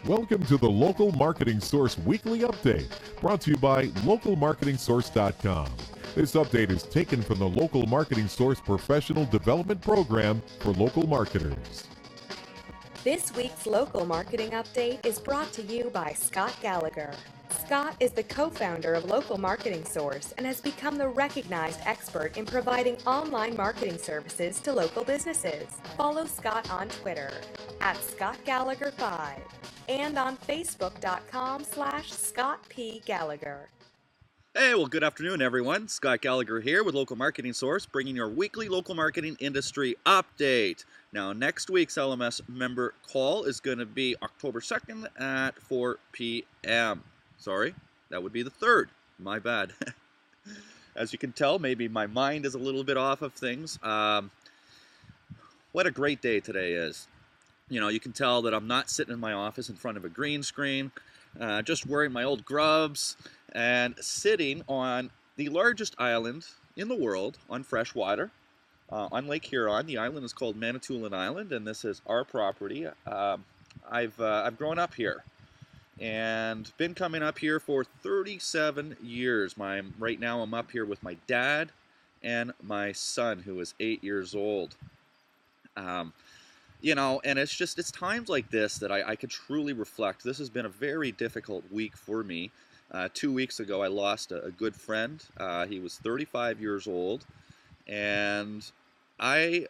Welcome to the Local Marketing Source Weekly Update, brought to you by localmarketingsource.com. This update is taken from the Local Marketing Source Professional Development Program for local marketers. This week's Local Marketing Update is brought to you by Scott Gallagher. Scott is the co-founder of Local Marketing Source and has become the recognized expert in providing online marketing services to local businesses. Follow Scott on Twitter at ScottGallagher5 and on Facebook.com/Scott P. Gallagher. Hey, well, good afternoon, everyone. Scott Gallagher here with Local Marketing Source, bringing your weekly local marketing industry update. Now, next week's LMS member call is going to be October 2nd at 4 p.m. Sorry, that would be the 3rd. My bad. As you can tell, maybe my mind is a little bit off of things. What a great day today is. You know, you can tell that I'm not sitting in my office in front of a green screen, just wearing my old grubs and sitting on the largest island in the world on fresh water, on Lake Huron. The island is called Manitoulin Island, and this is our property. I've grown up here and been coming up here for 37 years. Right now I'm up here with my dad and my son, who is 8 years old. You know, and it's times like this that I could truly reflect. This has been a very difficult week for me. 2 weeks ago, I lost a good friend. He was 35 years old, and I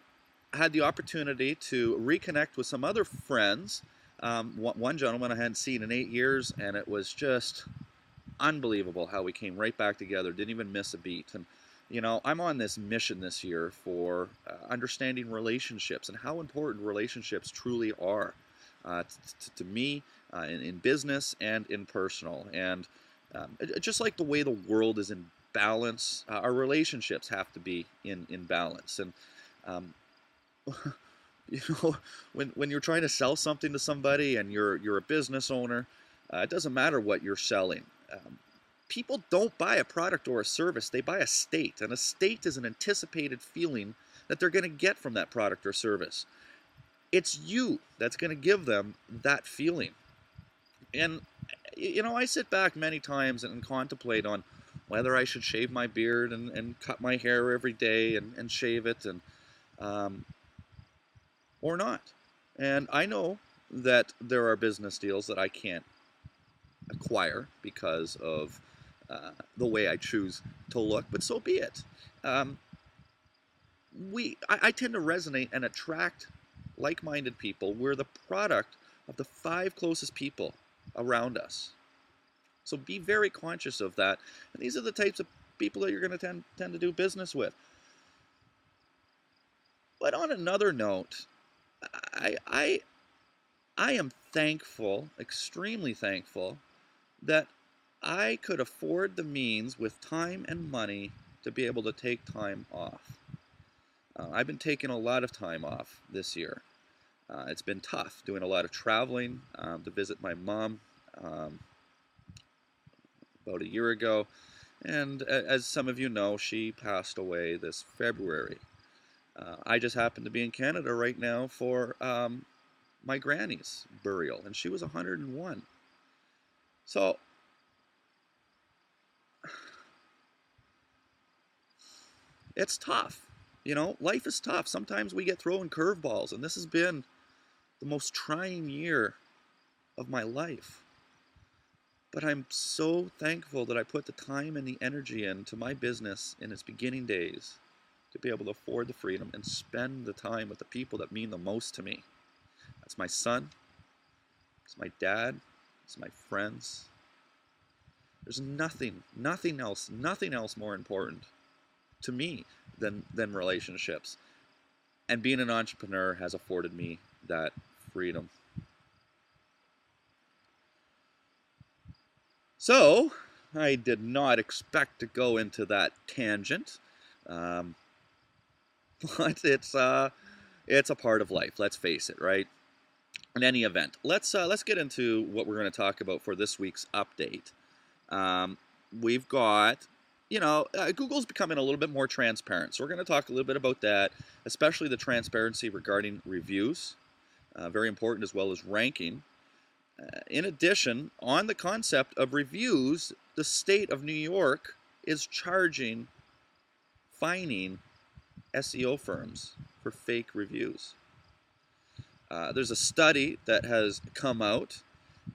had the opportunity to reconnect with some other friends. One gentleman I hadn't seen in 8 years, and it was just unbelievable how we came right back together, didn't even miss a beat. And you know, I'm on this mission this year for understanding relationships and how important relationships truly are to me in business and in personal. And just like the way the world is in balance, our relationships have to be in balance. And you know, when you're trying to sell something to somebody and you're a business owner, it doesn't matter what you're selling. People don't buy a product or a service, they buy a state. And a state is an anticipated feeling that they're going to get from that product or service. It's you that's going to give them that feeling. And, you know, I sit back many times and contemplate on whether I should shave my beard and cut my hair every day and shave it and or not. And I know that there are business deals that I can't acquire because of the way I choose to look, but so be it. I tend to resonate and attract like-minded people. We're the product of the 5 closest people around us. So be very conscious of that. And these are the types of people that you're going to tend to do business with. But on another note, I am thankful, extremely thankful, that I could afford the means with time and money to be able to take time off. I've been taking a lot of time off this year. It's been tough doing a lot of traveling to visit my mom about a year ago. And as some of you know, she passed away this February. I just happen to be in Canada right now for my granny's burial, and she was 101. So it's tough. You know, life is tough. Sometimes we get thrown curveballs, and this has been the most trying year of my life. But I'm so thankful that I put the time and the energy into my business in its beginning days to be able to afford the freedom and spend the time with the people that mean the most to me. That's my son, it's my dad, it's my friends. There's nothing else more important to me than relationships. And being an entrepreneur has afforded me that freedom. So, I did not expect to go into that tangent, but it's a part of life. Let's face it, right? In any event, let's get into what we're going to talk about for this week's update. We've got, you know, Google's becoming a little bit more transparent. So we're going to talk a little bit about that, especially the transparency regarding reviews, very important, as well as ranking. In addition, on the concept of reviews, the state of New York is fining SEO firms for fake reviews. There's a study that has come out,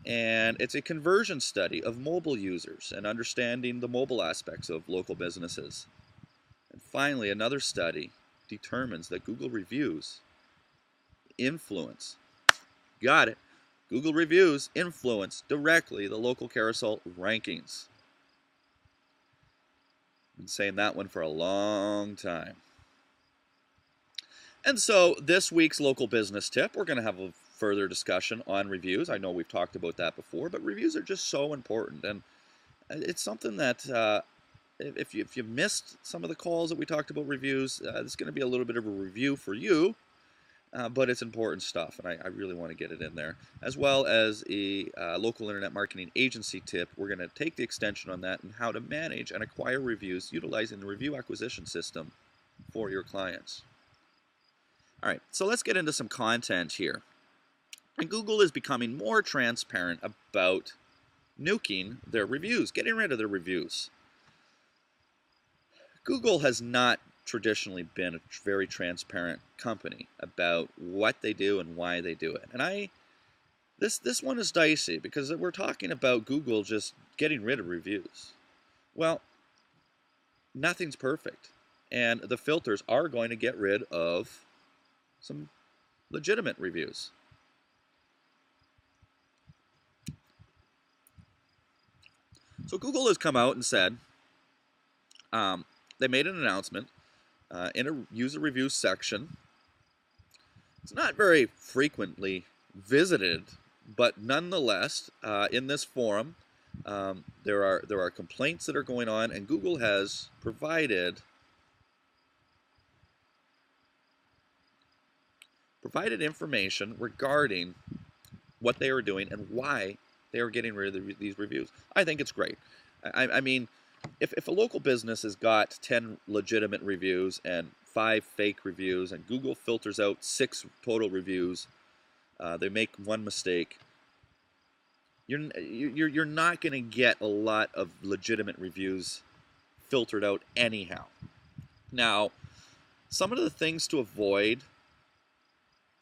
and it's a conversion study of mobile users and understanding the mobile aspects of local businesses. And finally, another study determines that Google reviews influence, got it, Google reviews influence directly the local carousel rankings. Been saying that one for a long time. And so this week's local business tip, we're going to have a further discussion on reviews. I know we've talked about that before, but reviews are just so important. And it's something that if you missed some of the calls that we talked about reviews, this is going to be a little bit of a review for you, but it's important stuff, and I really want to get it in there. As well as a local internet marketing agency tip, we're going to take the extension on that and how to manage and acquire reviews utilizing the review acquisition system for your clients. All right, so let's get into some content here. And Google is becoming more transparent about nuking their reviews, getting rid of their reviews. Google has not traditionally been a very transparent company about what they do and why they do it. And this one is dicey because we're talking about Google just getting rid of reviews. Well, nothing's perfect, and the filters are going to get rid of some legitimate reviews. So Google has come out and said, they made an announcement in a user review section. It's not very frequently visited, but nonetheless, in this forum, there are complaints that are going on, and Google has provided information regarding what they are doing and why they are getting rid of these reviews. I think it's great. I mean, if a local business has got 10 legitimate reviews and 5 fake reviews, and Google filters out 6 total reviews, they make one mistake, you're not going to get a lot of legitimate reviews filtered out anyhow. Now, some of the things to avoid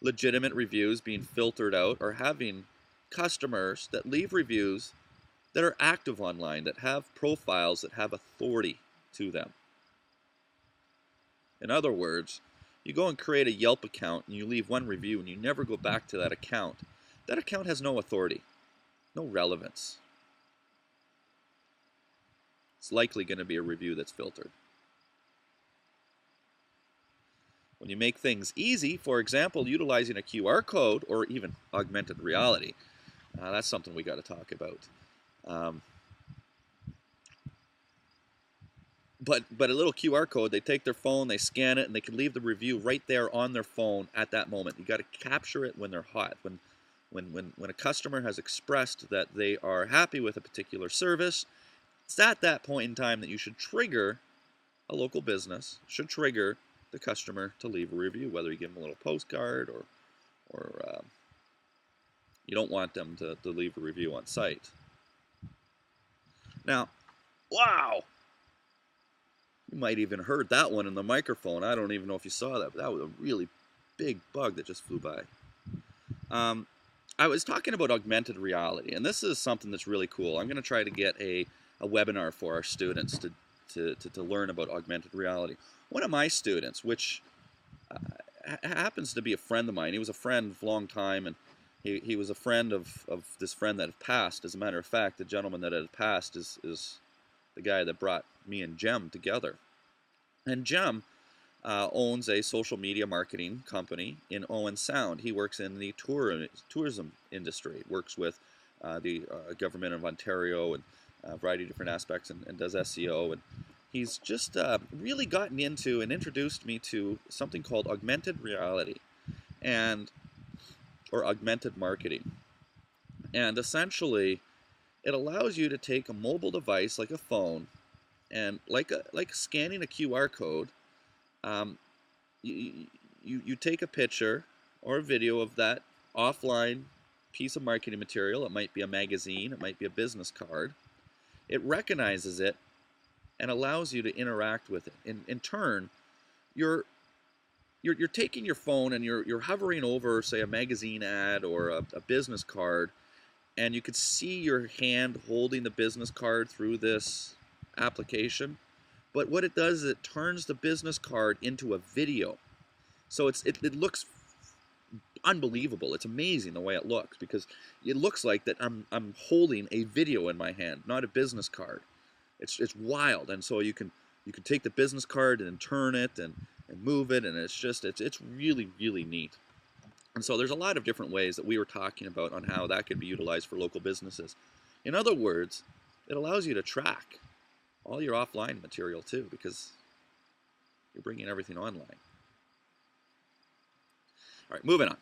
legitimate reviews being filtered out are having customers that leave reviews that are active online, that have profiles that have authority to them. In other words, you go and create a Yelp account and you leave one review and you never go back to that account has no authority, no relevance. It's likely going to be a review that's filtered. When you make things easy, for example, utilizing a QR code or even augmented reality, that's something we got to talk about. But a little QR code, they take their phone, they scan it, and they can leave the review right there on their phone at that moment. You got to capture it when they're hot. When a customer has expressed that they are happy with a particular service, it's at that point in time that you should trigger a local business, should trigger the customer to leave a review, whether you give them a little postcard or you don't want them to leave a review on site. Now, wow! You might even heard that one in the microphone. I don't even know if you saw that, but that was a really big bug that just flew by. I was talking about augmented reality, and this is something that's really cool. I'm going to try to get a webinar for our students to learn about augmented reality. One of my students, which happens to be a friend of mine, he was a friend a long time, and he was a friend of this friend that had passed. As a matter of fact, the gentleman that had passed is the guy that brought me and Jem together. And Jem owns a social media marketing company in Owen Sound. He works in the tourism industry, works with the government of Ontario and a variety of different aspects, and does SEO. And he's just really gotten into and introduced me to something called augmented reality or augmented marketing. And essentially, it allows you to take a mobile device like a phone, and like scanning a QR code, you take a picture or a video of that offline piece of marketing material. It might be a magazine. It might be a business card. It recognizes it and allows you to interact with it. In turn, you're taking your phone and you're hovering over, say, a magazine ad or a business card, and you could see your hand holding the business card through this application. But what it does is it turns the business card into a video. So it looks unbelievable. It's amazing the way it looks, because it looks like that I'm holding a video in my hand, not a business card. It's wild. And so you can take the business card and turn it and move it, and it's really, really neat. And so there's a lot of different ways that we were talking about on how that could be utilized for local businesses. In other words, it allows you to track all your offline material too, because you're bringing everything online. All right, moving on.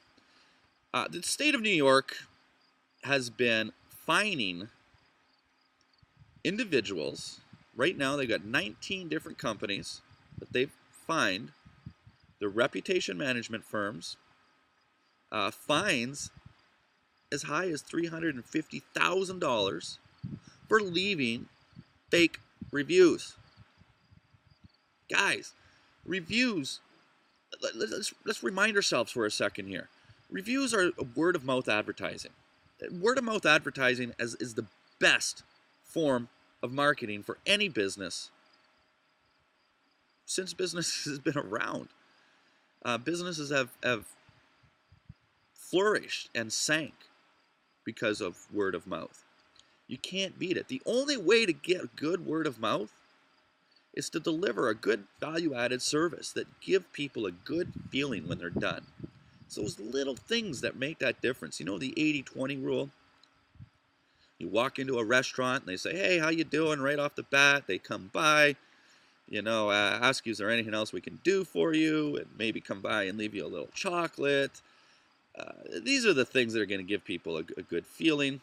The state of New York has been fining individuals. Right now, they've got 19 different companies that they've fined. The reputation management firms, fines as high as $350,000 for leaving fake reviews. Guys, reviews, let's remind ourselves for a second here. Reviews are word-of-mouth advertising. Word-of-mouth advertising is the best form of marketing for any business since business has been around. Businesses have flourished and sank because of word of mouth. You can't beat it. The only way to get good word of mouth is to deliver a good value-added service that give people a good feeling when they're done. It's those little things that make that difference. You know the 80-20 rule? You walk into a restaurant and they say, "Hey, how you doing?" Right off the bat, they come by, ask you, "Is there anything else we can do for you?" And maybe come by and leave you a little chocolate. These are the things that are going to give people a good feeling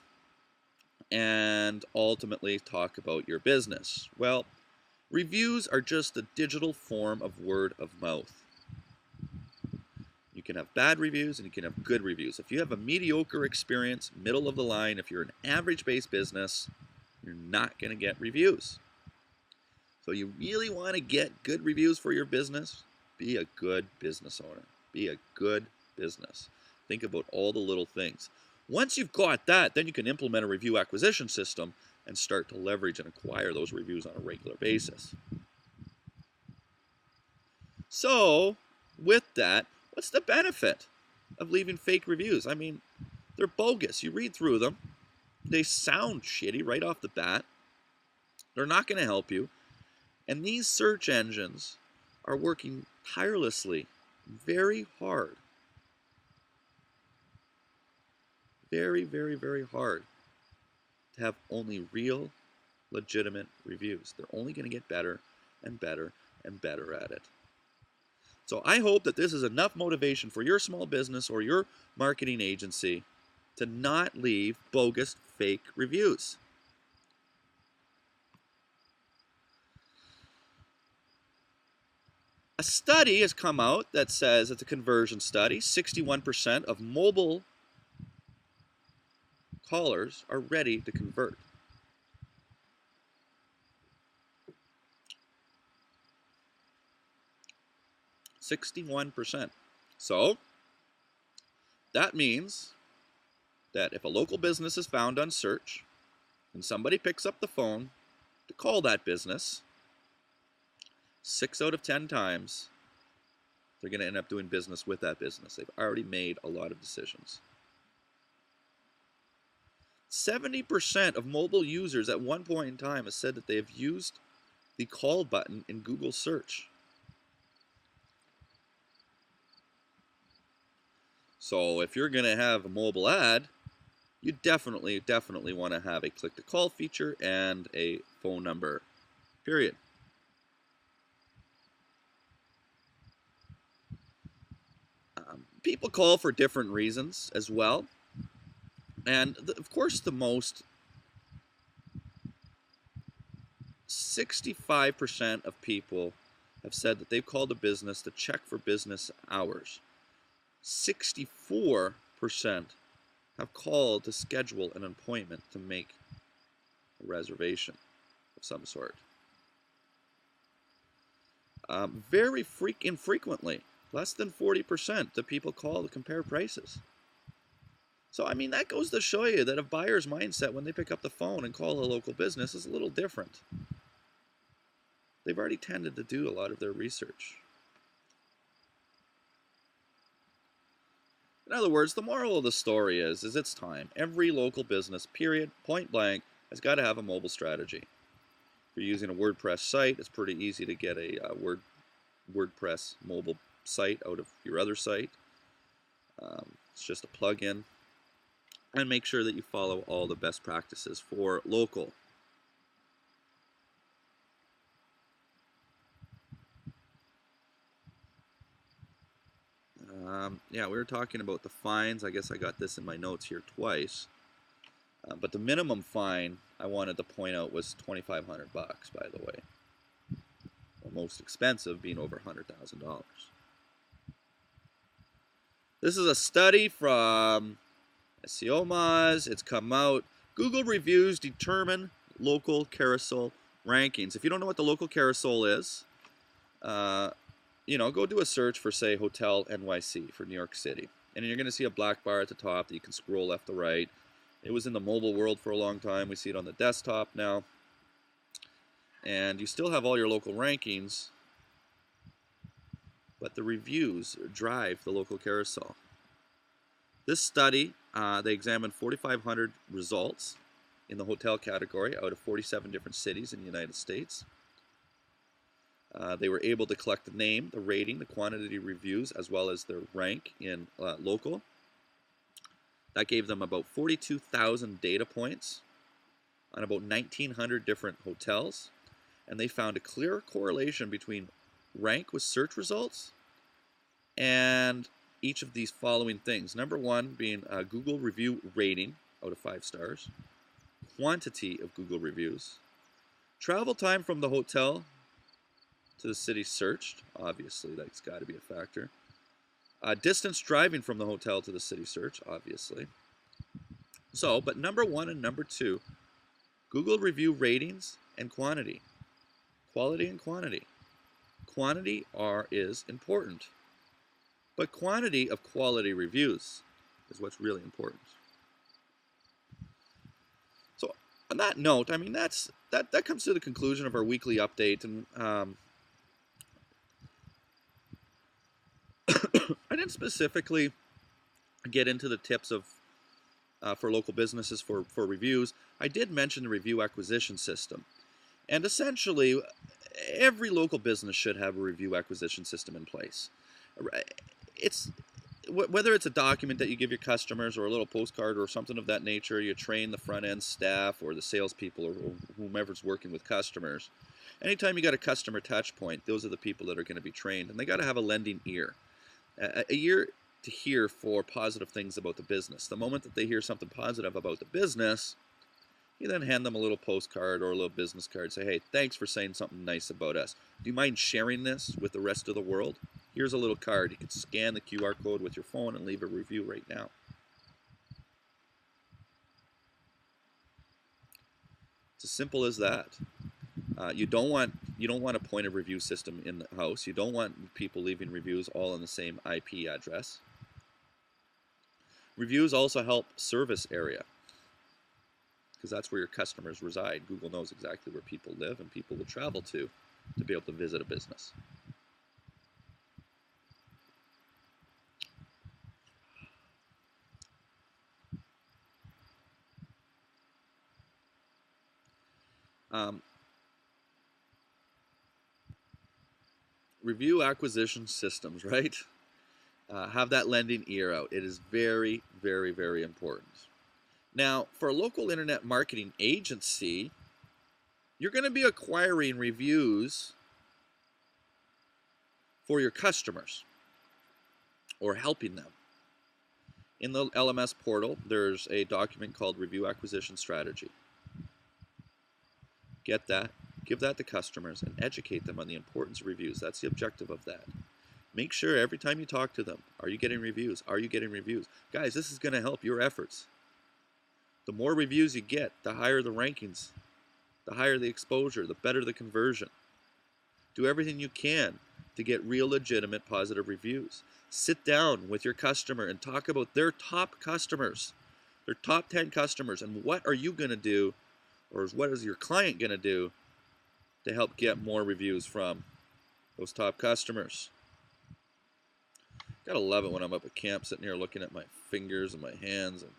and ultimately talk about your business. Well, reviews are just a digital form of word of mouth. You can have bad reviews and you can have good reviews. If you have a mediocre experience, middle of the line, if you're an average-based business, you're not going to get reviews. So you really want to get good reviews for your business? Be a good business owner. Be a good business. Think about all the little things. Once you've got that, then you can implement a review acquisition system and start to leverage and acquire those reviews on a regular basis. So, with that, what's the benefit of leaving fake reviews? I mean, they're bogus. You read through them. They sound shitty right off the bat. They're not going to help you. And these search engines are working tirelessly, very hard. Very, very, very hard to have only real, legitimate reviews. They're only going to get better and better and better at it. So I hope that this is enough motivation for your small business or your marketing agency to not leave bogus, fake reviews. A study has come out that says, it's a conversion study, 61% of mobile callers are ready to convert. %61%. So that means that if a local business is found on search and somebody picks up the phone to call that business, 6 out of 10 times they're going to end up doing business with that business. They've already made a lot of decisions. 70% of mobile users at one point in time have said that they have used the call button in Google search. So if you're going to have a mobile ad, you definitely want to have a click to call feature and a phone number, period. People call for different reasons as well. And of course, the most 65% of people have said that they've called a business to check for business hours. 64% have called to schedule an appointment to make a reservation of some sort. Very infrequently, less than 40%, do people call to compare prices. So, I mean, that goes to show you that a buyer's mindset when they pick up the phone and call a local business is a little different. They've already tended to do a lot of their research. In other words, the moral of the story is it's time. Every local business, period, point blank, has got to have a mobile strategy. If you're using a WordPress site, it's pretty easy to get a WordPress mobile site out of your other site. It's just a plugin. And make sure that you follow all the best practices for local. Yeah, we were talking about the fines. I guess I got this in my notes here twice. But the minimum fine I wanted to point out was $2,500, by the way. The most expensive being over $100,000. This is a study from SEO Moz. It's come out. Google reviews determine local carousel rankings. If you don't know what the local carousel is, go do a search for, say, Hotel NYC for New York City. And you're going to see a black bar at the top that you can scroll left to right. It was in the mobile world for a long time. We see it on the desktop now. And you still have all your local rankings, but the reviews drive the local carousel. This study, they examined 4,500 results in the hotel category out of 47 different cities in the United States. They were able to collect the name, the rating, the quantity of reviews, as well as their rank in local. That gave them about 42,000 data points on about 1,900 different hotels. And they found a clear correlation between rank with search results and each of these following things. Number one being Google review rating out of 5 stars, quantity of Google reviews, travel time from the hotel to the city searched. Obviously, that's got to be a factor. Distance driving from the hotel to the city search, obviously. So, but number 1 and number 2, Google review ratings and quantity. Quality and quantity. Quantity is important. But quantity of quality reviews is what's really important. So on that note, I mean, that comes to the conclusion of our weekly update. And I didn't specifically get into the tips of for local businesses for reviews. I did mention the review acquisition system. And essentially, every local business should have a review acquisition system in place. It's whether it's a document that you give your customers or a little postcard or something of that nature, you train the front end staff or the salespeople or whomever's working with customers. Anytime you got a customer touch point, those are the people that are going to be trained, and they got to have a lending ear. A ear to hear for positive things about the business. The moment that they hear something positive about the business, you then hand them a little postcard or a little business card. Say, hey, thanks for saying something nice about us. Do you mind sharing this with the rest of the world? Here's a little card. You can scan the QR code with your phone and leave a review right now. It's as simple as that. You don't want a point of review system in the house. You don't want people leaving reviews all on the same IP address. Reviews also help service area, because that's where your customers reside. Google knows exactly where people live, and people will travel to be able to visit a business. Review acquisition systems, right? Have that lending ear out. It is very, very, very important. Now, for a local internet marketing agency, you're going to be acquiring reviews for your customers or helping them. In the LMS portal, there's a document called Review Acquisition Strategy. Get that, give that to customers, and educate them on the importance of reviews. That's the objective of that. Make sure every time you talk to them, are you getting reviews? Are you getting reviews? Guys, this is going to help your efforts. The more reviews you get, the higher the rankings, the higher the exposure, the better the conversion. Do everything you can to get real, legitimate, positive reviews. Sit down with your customer and talk about their top customers, their top 10 customers, and what are you going to do, or what is your client going to do to help get more reviews from those top customers. Gotta love it when I'm up at camp sitting here looking at my fingers and my hands, and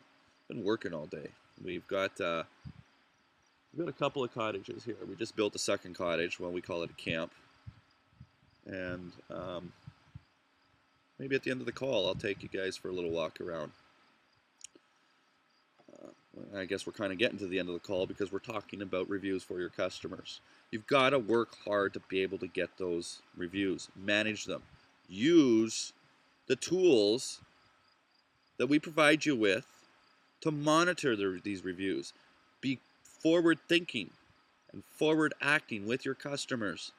been working all day. We've got a couple of cottages here. We just built a second cottage. Well, we call it a camp. And maybe at the end of the call, I'll take you guys for a little walk around. I guess we're kind of getting to the end of the call because we're talking about reviews for your customers. You've got to work hard to be able to get those reviews. Manage them. Use the tools that we provide you with to monitor these reviews. Be forward thinking and forward acting with your customers.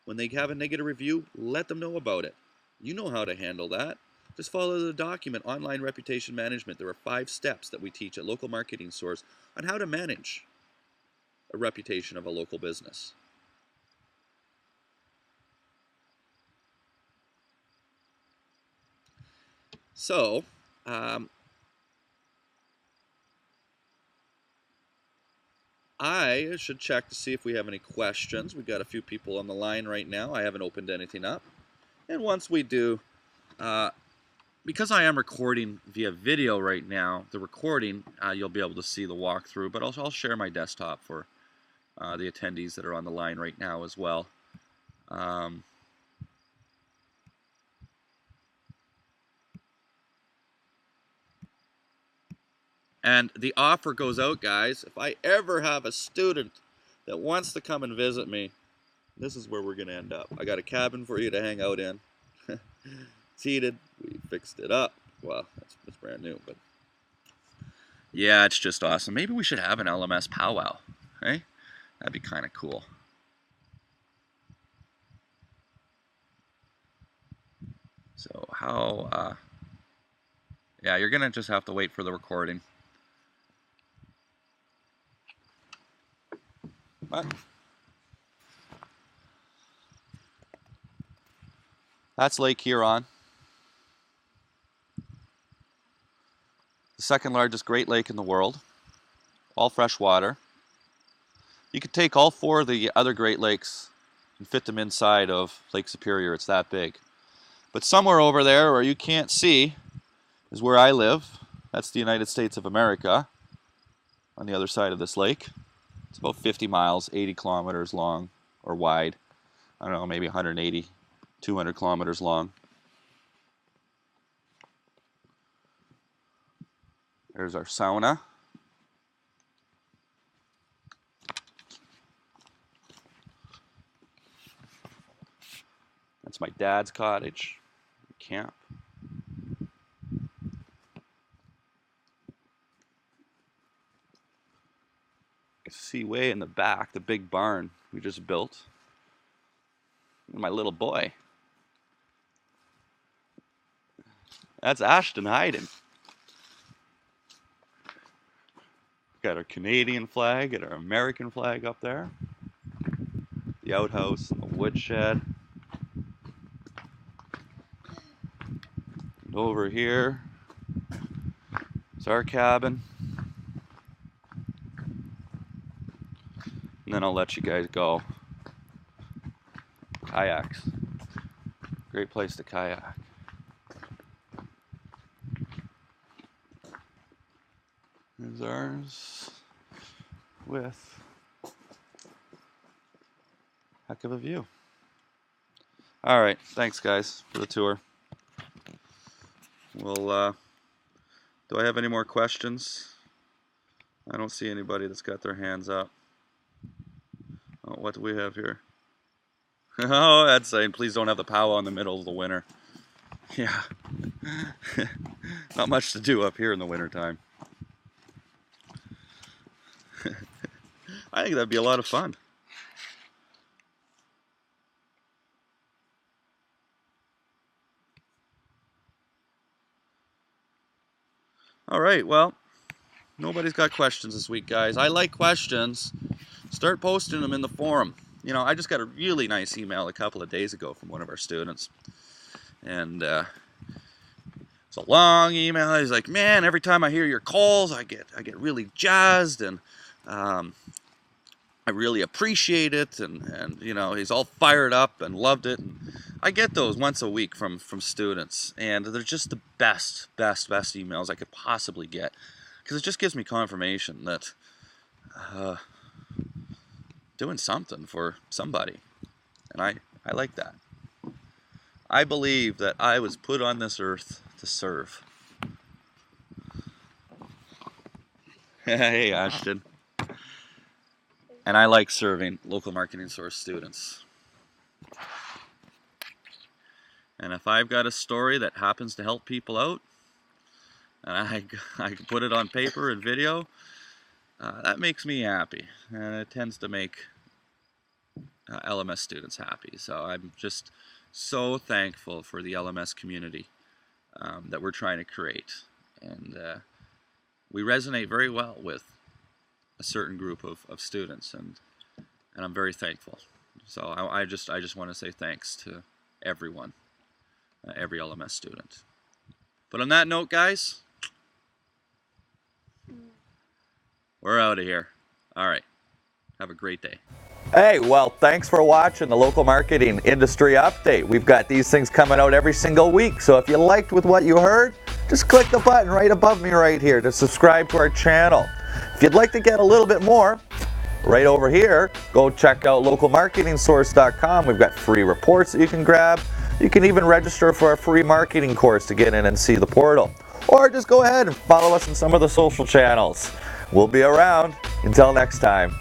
When they have a negative review, let them know about it. You know how to handle that. Just follow the document, Online Reputation Management. There are 5 steps that we teach at Local Marketing Source on how to manage a reputation of a local business. So, I should check to see if we have any questions. We've got a few people on the line right now. I haven't opened anything up. And once we do, because I am recording via video right now, the recording, you'll be able to see the walkthrough, but I'll share my desktop for the attendees that are on the line right now as well. And the offer goes out, guys. If I ever have a student that wants to come and visit me, this is where we're going to end up. I got a cabin for you to hang out in. It's heated. We fixed it up. Well, it's brand new, but yeah, it's just awesome. Maybe we should have an LMS powwow, right? That'd be kind of cool. So how, yeah, you're going to just have to wait for the recording. What? That's Lake Huron. The second largest Great Lake in the world. All fresh water. You could take all 4 of the other Great Lakes and fit them inside of Lake Superior. It's that big. But somewhere over there where you can't see is where I live. That's the United States of America on the other side of this lake. It's about 50 miles, 80 kilometers long or wide. I don't know, maybe 180, 200 kilometers long. There's our sauna. That's my dad's cottage, camp. See way in the back, the big barn we just built. My little boy. That's Ashton hiding. Got our Canadian flag and our American flag up there. The outhouse and the woodshed. And over here is our cabin. And then I'll let you guys go. Kayaks. Great place to kayak. There's ours with heck of a view. All right, thanks guys for the tour. Well, do I have any more questions? I don't see anybody that's got their hands up. Oh, what do we have here? Oh, that's saying please don't have the powwow in the middle of the winter. Yeah. Not much to do up here in the wintertime. I think that'd be a lot of fun. All right, well, nobody's got questions this week, guys. I like questions. Start posting them in the forum. You know, I just got a really nice email a couple of days ago from one of our students. And it's a long email. He's like, man, every time I hear your calls, I get really jazzed, and I really appreciate it. And you know, he's all fired up and loved it. And I get those once a week from students, and they're just the best emails I could possibly get, because it just gives me confirmation that doing something for somebody, and I like that. I believe that I was put on this earth to serve. Hey, Ashton. And I like serving local marketing source students. And if I've got a story that happens to help people out, and I can put it on paper and video, that makes me happy. And it tends to make LMS students happy. So I'm just so thankful for the LMS community that we're trying to create. And we resonate very well with a certain group of students, and I'm very thankful. So I just want to say thanks to everyone, every LMS student. But on that note, guys, we're out of here. All right. Have a great day. Hey, well, thanks for watching the Local Marketing Industry Update. We've got these things coming out every single week, so if you liked with what you heard, just click the button right above me right here to subscribe to our channel. If you'd like to get a little bit more, right over here, go check out localmarketingsource.com. We've got free reports that you can grab. You can even register for a free marketing course to get in and see the portal. Or just go ahead and follow us on some of the social channels. We'll be around. Until next time.